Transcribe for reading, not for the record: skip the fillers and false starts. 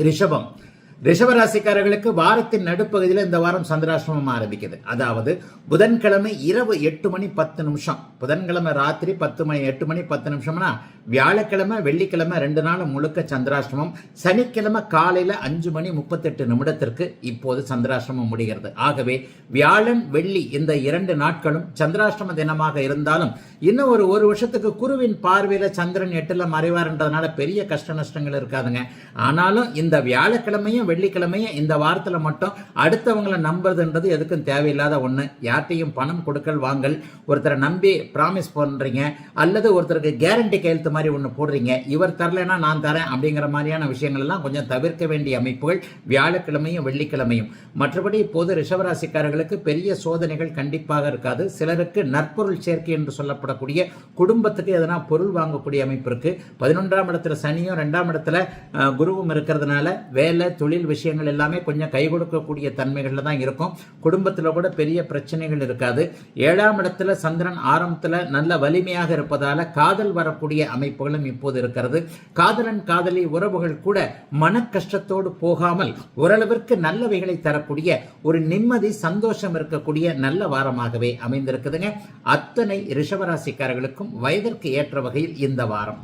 ரிஷபம். ரிஷபராசிக்காரர்களுக்கு வாரத்தின் நடுப்பகுதியில் இந்த வாரம் சந்திராஷ்டமம் ஆரம்பிக்குது. அதாவது புதன்கிழமை இரவு 8:10. புதன்கிழமை ராத்திரி 8:10 வியாழக்கிழமை வெள்ளிக்கிழமை 2 நாள் முழுக்க சந்திராஷ்டமம். சனிக்கிழமை காலையில 5:38 இப்போது சந்திராஷ்டமம் முடிகிறது. ஆகவே வியாழன் வெள்ளி இந்த 2 நாட்களும் சந்திராஷ்டம தினமாக இருந்தாலும் இன்னும் ஒரு வருஷத்துக்கு குருவின் பார்வையில சந்திரன் 8ல மறைவார்ன்றதுனால பெரிய கஷ்ட நஷ்டங்கள் இருக்காதுங்க. ஆனாலும் இந்த வியாழக்கிழமையும் வெள்ளிக்கிழமையும் இந்த வாரத்துல மட்டும் அடுத்தவங்களை நம்புறதுன்றது எதுக்கும் தேவையில்லாத ஒண்ணு. யார்ட்டையும் பணம் கொடுக்கல் வாங்கல், ஒருத்தரை நம்பி பிராமிஸ் பண்றீங்க அல்லது ஒருத்தருக்கு கேரண்டி கையெழுத்து மாதிரி ஒண்ணு போடுறீங்க, இவர் தரலைன்னா நான் தரேன் அப்படிங்கிற மாதிரியான விஷயங்கள் எல்லாம் கொஞ்சம் தவிர்க்க வேண்டிய அமைப்புகள் வியாழக்கிழமையும் வெள்ளிக்கிழமையும். மற்றபடி இப்போது ரிஷபராசிக்காரர்களுக்கு பெரிய சோதனைகள் கண்டிப்பாக இருக்காது. சிலருக்கு நற்பொருள் சேர்க்கை என்று சொல்லப்படக்கூடிய குடும்பத்துக்கு எதனா பொருள் வாங்கக்கூடிய அமைப்பு இருக்கு. 11ஆம் இடத்துல சனியும் 2ஆம் இடத்துல குருவும் இருக்கிறதுனால வேலை தொழில் விஷயங்கள் எல்லாமே கொஞ்சம் கை கொடுக்கக்கூடிய தன்மைகள்ல தான் இருக்கும். குடும்பத்துல கூட பெரிய பிரச்சனைகள் இருக்காது. 7ஆம் இடத்துல சந்திரன் ஆரம்பத்துல நல்ல வலிமையாக இருப்பதால காதல் வரக்கூடிய அமைப்புகளும் இப்போது இருக்கிறது. காதலன் காதலி உறவுகள் கூட மன கஷ்டத்தோடு போகாமல் ஓரளவிற்கு நல்லவைகளை தரக்கூடிய ஒரு நிம்மதி சந்தோஷம் இருக்கக்கூடிய நல்ல வாரமாகவே அமைந்திருக்குதுங்க. அத்தனை ரிஷபராசிக்காரர்களுக்கும் வயதிற்கு ஏற்ற வகையில் இந்த வாரம்